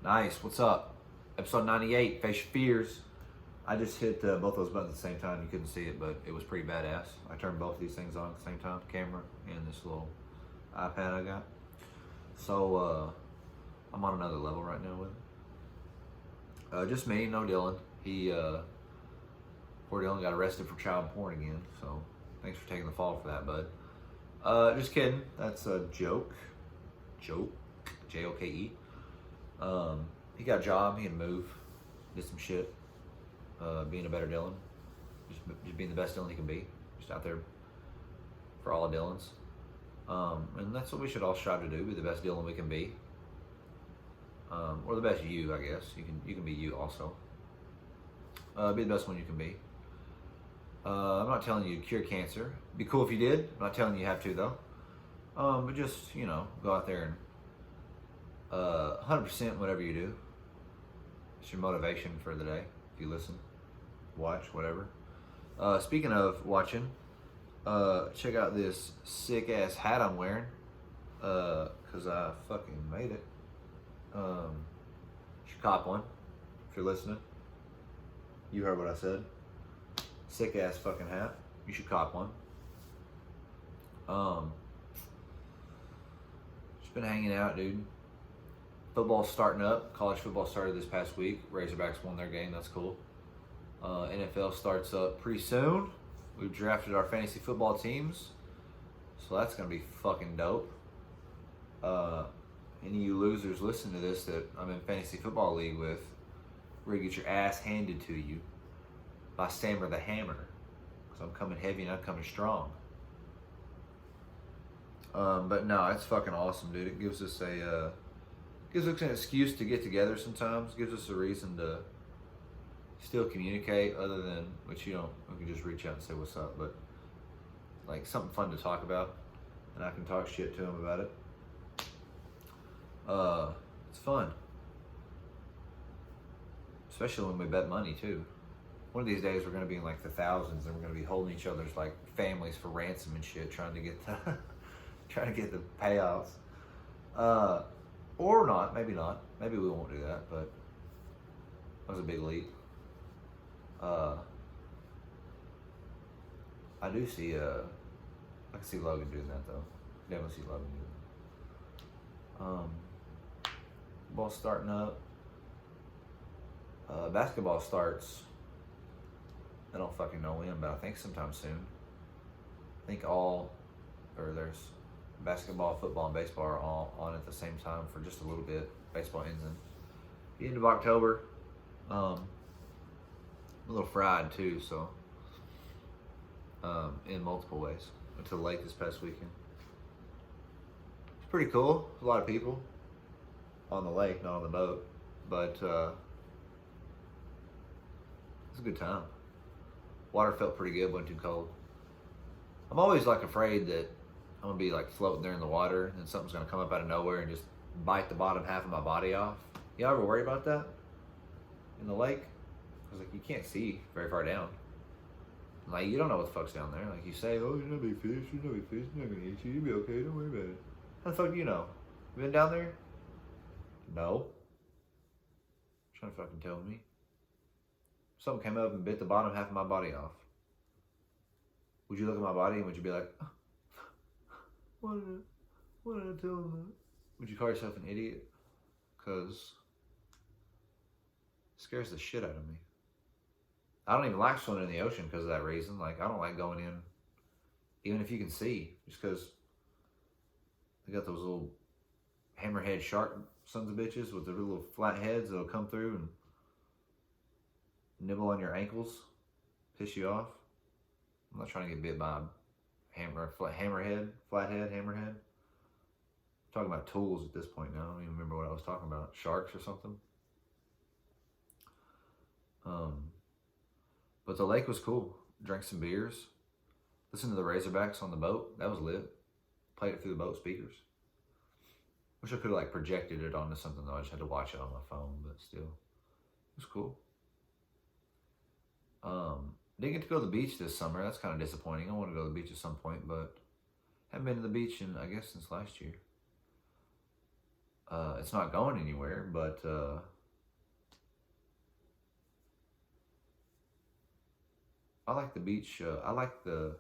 Nice. What's up? Episode 98, Face Your Fears. I just hit both those buttons at the same time. You couldn't see it, but it was pretty badass. I turned both of these things on at the same time, the camera and this little iPad I got. So, I'm on another level right now with it. Just me, no Dylan. Poor Dylan got arrested for child porn again, so thanks for taking the fall for that, bud. Just kidding. That's a joke. Joke. Joke. He got a job. He had to move. Did some shit. Being a better Dylan. Just being the best Dylan he can be. Just out there for all the Dylans. And that's what we should all strive to do. Be the best Dylan we can be. Or the best you, I guess. You can be you also. Be the best one you can be. I'm not telling you to cure cancer. It'd be cool if you did. I'm not telling you have to though. But just, go out there and 100% whatever you do. It's your motivation for the day. If you listen, watch, whatever. Speaking of watching, check out this sick ass hat I'm wearing. Cause I fucking made it. You should cop one if you're listening. You heard what I said. Sick ass fucking hat. You should cop one. Just been hanging out, dude. Football's starting up. College football started this past week. Razorbacks won their game. That's cool. NFL starts up pretty soon. We've drafted our fantasy football teams. So that's going to be fucking dope. Any of you losers listening to this that I'm in fantasy football league with, we're going to get your ass handed to you by Sammer the Hammer. Because I'm coming heavy and I'm coming strong. But no, it's fucking awesome, dude. It gives us an excuse to get together sometimes. Gives us a reason to still communicate other than, which we can just reach out and say what's up, but like something fun to talk about and I can talk shit to him about it. It's fun. Especially when we bet money too. One of these days we're gonna be in like the thousands and we're gonna be holding each other's like families for ransom and shit, trying to get the payouts. Or not, maybe not. Maybe we won't do that, but that was a big leap. I do see, I can see Logan doing that though. Definitely see Logan doing that. Ball's starting up. Basketball starts, I don't fucking know when, but I think sometime soon. I think there's basketball, football, and baseball are all on at the same time for just a little bit. Baseball ends in the end of October. A little fried too, so in multiple ways. Went to the lake this past weekend. It's pretty cool. A lot of people on the lake, not on the boat, but it's a good time. Water felt pretty good, wasn't too cold. I'm always like afraid that I'm gonna be like floating there in the water and something's gonna come up out of nowhere and just bite the bottom half of my body off. You ever worry about that in the lake? Cause like you can't see very far down. Like you don't know what the fuck's down there. Like you say, oh, you're not a big fish, you're not a big fish, you're not gonna eat you, you'll be okay, don't worry about it. How the fuck do you know? You been down there? No. You're trying to fucking tell me. Something came up and bit the bottom half of my body off. Would you look at my body and would you be like, oh, why did I tell him that? Would you call yourself an idiot? Because it scares the shit out of me. I don't even like swimming in the ocean because of that reason. Like, I don't like going in, even if you can see, just because they got those little hammerhead shark sons of bitches with their little flat heads that'll come through and nibble on your ankles, piss you off. I'm not trying to get bit by a hammerhead. I'm talking about tools at this point now. I don't even remember what I was talking about. Sharks or something. But the lake was cool. Drank some beers. Listened to the Razorbacks on the boat. That was lit. Played it through the boat speakers. Wish I could have like projected it onto something though. I just had to watch it on my phone, but still. It was cool. Didn't get to go to the beach this summer. That's kind of disappointing. I want to go to the beach at some point, but haven't been to the beach in, I guess, since last year. It's not going anywhere, but I like the beach. I like the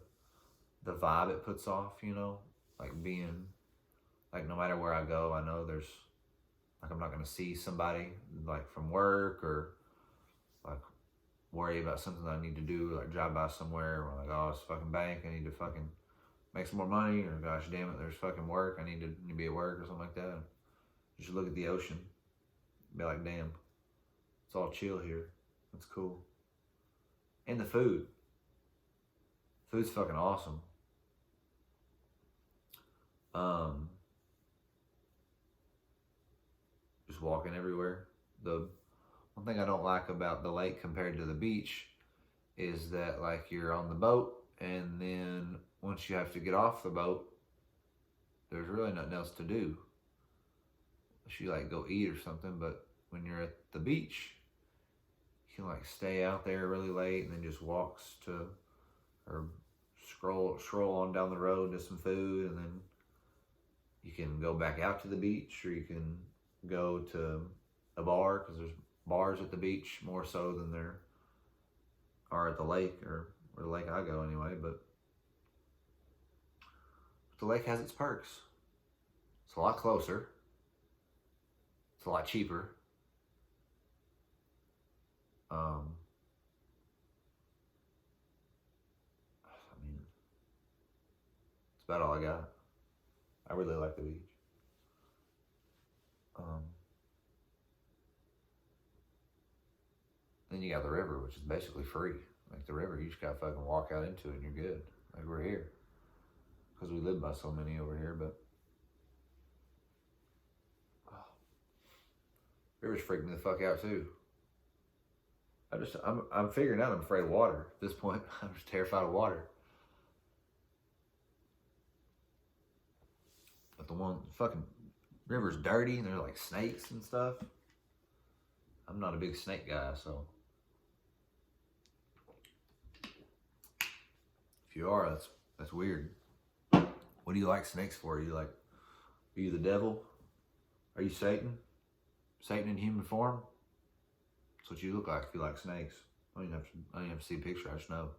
vibe it puts off. Like being like no matter where I go, I know there's like I'm not gonna see somebody like from work or like worry about something that I need to do, like drive by somewhere or like, oh, it's a fucking bank, I need to fucking make some more money, or gosh damn it, there's fucking work, I need to be at work or something like that. You should look at the ocean, be like, damn, it's all chill here. That's cool. And the food. Food's fucking awesome. Um, just walking everywhere. The one thing I don't like about the lake compared to the beach is that like you're on the boat and then once you have to get off the boat, there's really nothing else to do. Unless you like go eat or something, but when you're at the beach, you can like stay out there really late and then just walks to or stroll on down the road to some food, and then you can go back out to the beach, or you can go to a bar, because there's bars at the beach more so than there are at the lake, or where the lake I go anyway. But the lake has its perks. It's a lot closer. It's a lot cheaper. I mean, it's about all I got. I really like the beach. Then you got the river, which is basically free. Like the river, you just gotta fucking walk out into it and you're good. Like we're here. Because we live by so many over here, but rivers freak me the fuck out too. I'm figuring out I'm afraid of water at this point. I'm just terrified of water. But the one fucking river's dirty and there's like snakes and stuff. I'm not a big snake guy, so if you are, that's weird. What do you like snakes for? Are you the devil? Are you Satan? Satan in human form? That's what you look like if you like snakes. I don't even have to see a picture, I just know.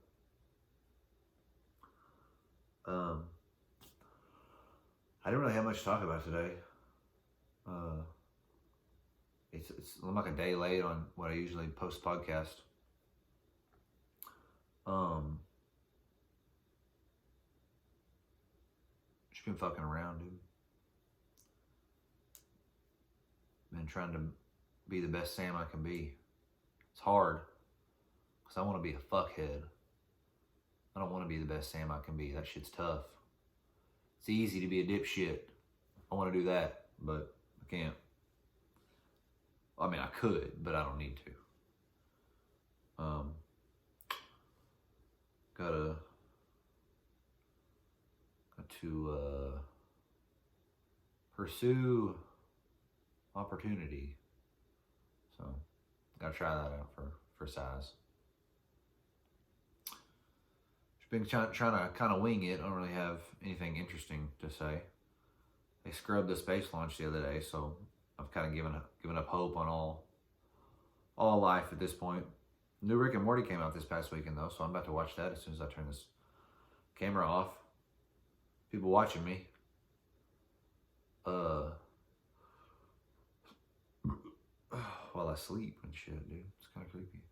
I didn't really have much to talk about today. I'm like a day late on what I usually post podcast. Just been fucking around, dude. Been trying to be the best Sam I can be. It's hard, because I want to be a fuckhead. I don't want to be the best Sam I can be. That shit's tough. It's easy to be a dipshit. I want to do that, but I can't. I mean, I could, but I don't need to. Got to pursue opportunity. So, gotta try that out for size. Just been trying to kind of wing it. I don't really have anything interesting to say. They scrubbed the space launch the other day, so I've kind of given up hope on all life at this point. New Rick and Morty came out this past weekend though, so I'm about to watch that as soon as I turn this camera off. People watching me. While I sleep and shit, dude. It's kind of creepy.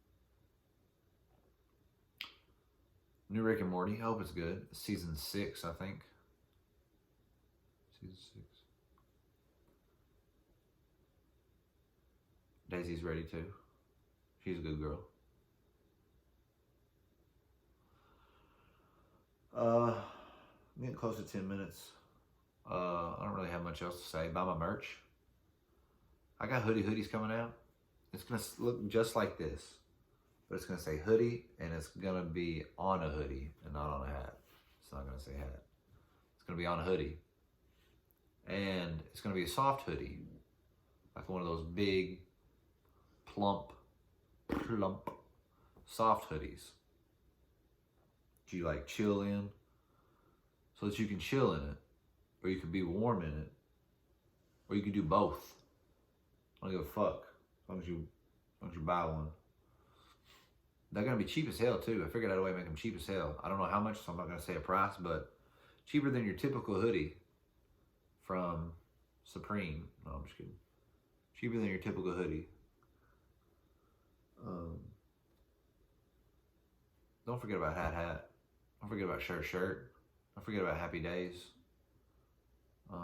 New Rick and Morty. I hope it's good. Season 6, I think. Season 6. Daisy's ready too. She's a good girl. I'm getting close to 10 minutes. I don't really have much else to say. Buy my merch. I got hoodies coming out. It's gonna look just like this, but it's gonna say hoodie, and it's gonna be on a hoodie and not on a hat. It's not gonna say hat. It's gonna be on a hoodie, and it's gonna be a soft hoodie, like one of those big, plump, soft hoodies. Do you like chill in? So that you can chill in it, or you can be warm in it, Or you could do both. I don't give a fuck. As long as you buy one. They're gonna be cheap as hell too. I figured out a way to make them cheap as hell. I don't know how much, so I'm not gonna say a price, but cheaper than your typical hoodie from Supreme. No, I'm just kidding. Cheaper than your typical hoodie. Don't forget about hat. Don't forget about shirt. Don't forget about Happy Days. I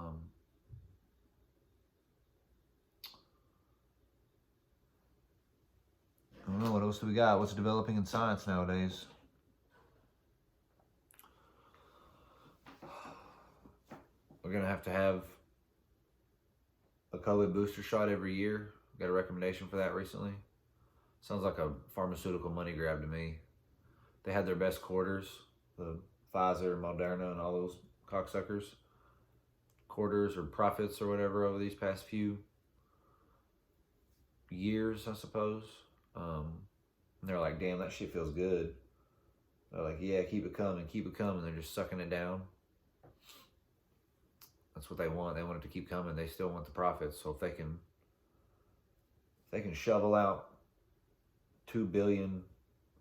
don't know, what else do we got? What's developing in science nowadays? We're going to have a COVID booster shot every year. Got a recommendation for that recently. Sounds like a pharmaceutical money grab to me. They had their best quarters, the Pfizer, Moderna, and all those cocksuckers. Quarters or profits or whatever over these past few years, I suppose. And they're like, damn, that shit feels good. They're like, yeah, keep it coming. They're just sucking it down. That's what they want. They want it to keep coming. They still want the profits. So if they can shovel out 2 billion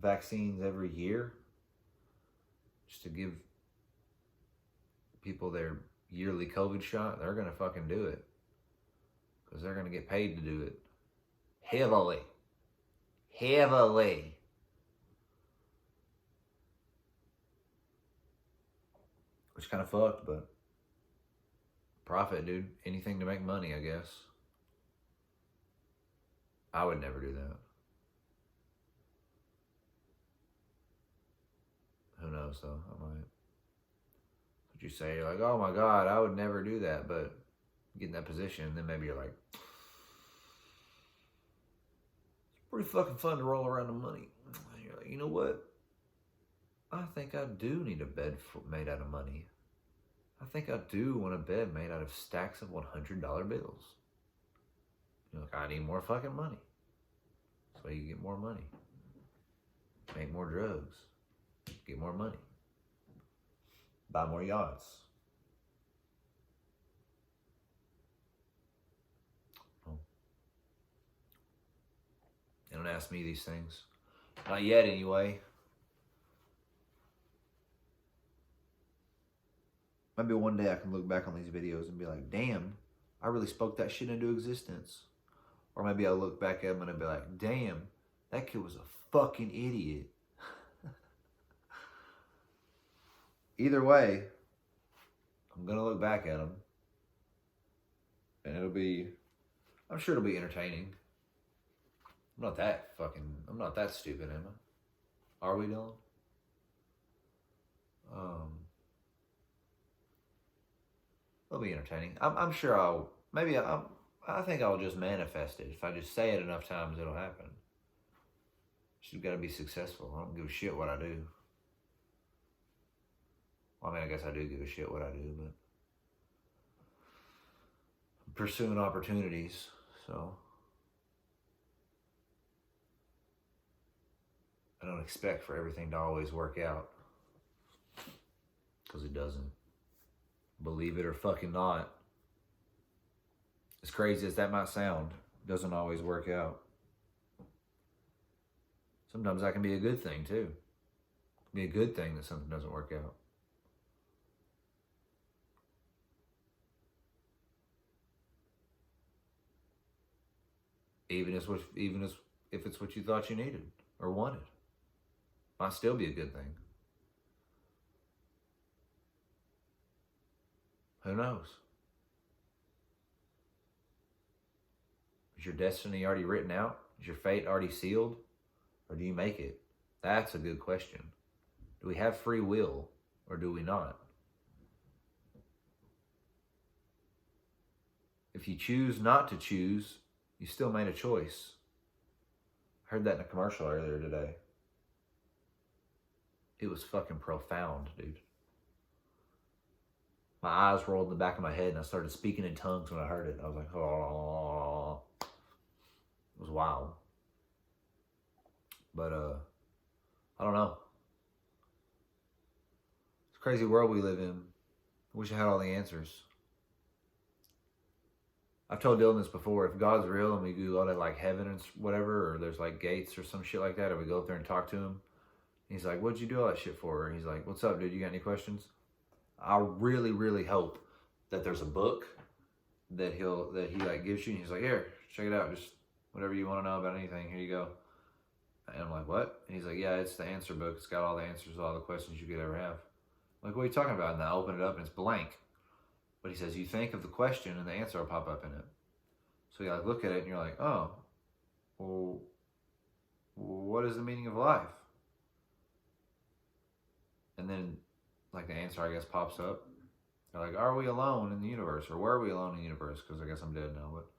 vaccines every year just to give people their yearly COVID shot, they're gonna fucking do it. Because they're gonna get paid to do it. Heavily. Which kind of fucked, but profit, dude. Anything to make money, I guess. I would never do that. Who knows, though? I might. What you say, you're like, oh my God, I would never do that, but get in that position, then maybe you're like, it's pretty fucking fun to roll around the money. And you're like, you know what? I think I do need a bed made out of money. I think I do want a bed made out of stacks of $100 bills. You're like, I need more fucking money. So you get more money. Make more drugs. Get more money. Buy more yachts. They don't ask me these things. Not yet, anyway. Maybe one day I can look back on these videos and be like, damn, I really spoke that shit into existence. Or maybe I'll look back at them and I'll be like, damn, that kid was a fucking idiot. Either way, I'm going to look back at them. And I'm sure it'll be entertaining. I'm not that stupid, am I? Are we, Dylan? It'll be entertaining. I'm sure I think I'll just manifest it. If I just say it enough times, it'll happen. Just gotta be successful. I don't give a shit what I do. Well, I mean, I guess I do give a shit what I do, but I'm pursuing opportunities, so I don't expect for everything to always work out, because it doesn't. Believe it or fucking not. As crazy as that might sound, it doesn't always work out. Sometimes that can be a good thing too. It can be a good thing that something doesn't work out. Even if it's what you thought you needed or wanted. Might still be a good thing. Who knows? Is your destiny already written out? Is your fate already sealed? Or do you make it? That's a good question. Do we have free will or do we not? If you choose not to choose, you still made a choice. I heard that in a commercial earlier today. It was fucking profound, dude. My eyes rolled in the back of my head and I started speaking in tongues when I heard it. I was like, oh. It was wild. But, I don't know. It's a crazy world we live in. I wish I had all the answers. I've told Dylan this before. If God's real and we go to like heaven and whatever, or there's like gates or some shit like that, or we go up there and talk to him, he's like, "What'd you do all that shit for?" And he's like, "What's up, dude? You got any questions?" I really, really hope that there's a book that he like gives you, and he's like, "Here, check it out. Just whatever you want to know about anything. Here you go." And I'm like, "What?" And he's like, "Yeah, it's the answer book. It's got all the answers to all the questions you could ever have." I'm like, "What are you talking about?" And I open it up and it's blank. But he says, "You think of the question and the answer will pop up in it." So you like look at it and you're like, "Oh, well, what is the meaning of life?" And then like the answer I guess pops up. They're like, "Are we alone in the universe, or were we alone in the universe?" Because I guess I'm dead now. But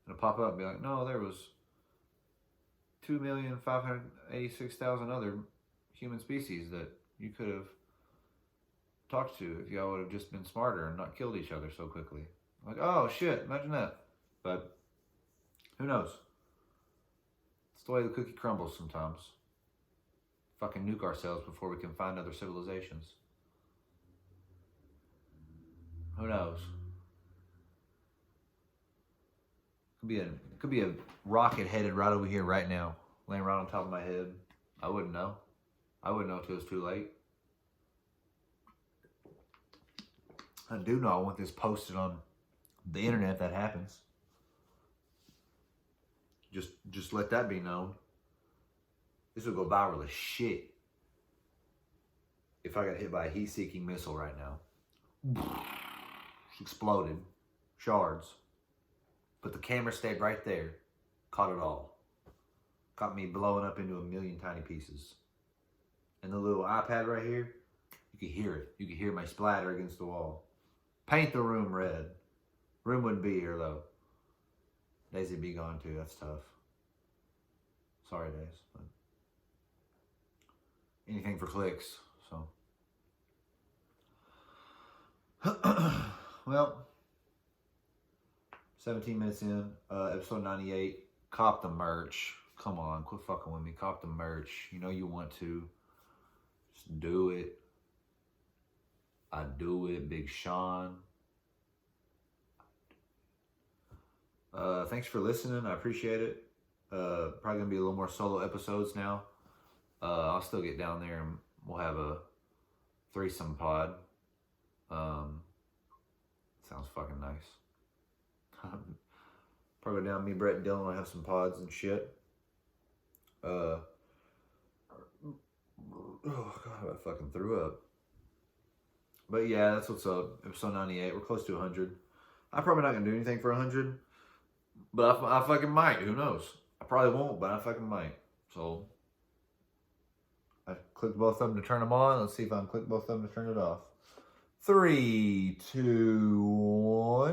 it'll pop up and be like, "No, there was 2,586,000 other human species that you could have talked to if y'all would have just been smarter and not killed each other so quickly." I'm like, oh shit, imagine that. But who knows? It's the way the cookie crumbles sometimes. Fucking nuke ourselves before we can find other civilizations. Who knows? Could be a rocket headed right over here right now, laying right on top of my head. I wouldn't know. I wouldn't know till it's too late. I do know I want this posted on the internet if that happens. Just let that be known. This will go viral as shit if I got hit by a heat-seeking missile right now. Exploded. Shards. But the camera stayed right there. Caught it all. Caught me blowing up into a million tiny pieces. And the little iPad right here, you could hear it. You could hear my splatter against the wall. Paint the room red. Room wouldn't be here though. Daisy be gone too. That's tough. Sorry, Days. But anything for clicks. So. Well, 17 minutes in, episode 98. Cop the merch. Come on, quit fucking with me. Cop the merch. You know you want to. Just do it. I do it, Big Sean. Thanks for listening. I appreciate it. Probably gonna be a little more solo episodes now. I'll still get down there and we'll have a threesome pod. Sounds fucking nice. Probably down me, Brett, and Dylan will have some pods and shit. Oh god, I fucking threw up. But yeah, that's what's up. Episode 98. We're close to 100. I'm probably not gonna do anything for 100, but I fucking might. Who knows? I probably won't, but I fucking might. So I clicked both of them to turn them on. Let's see if I can click both of them to turn it off. 3, 2, 1.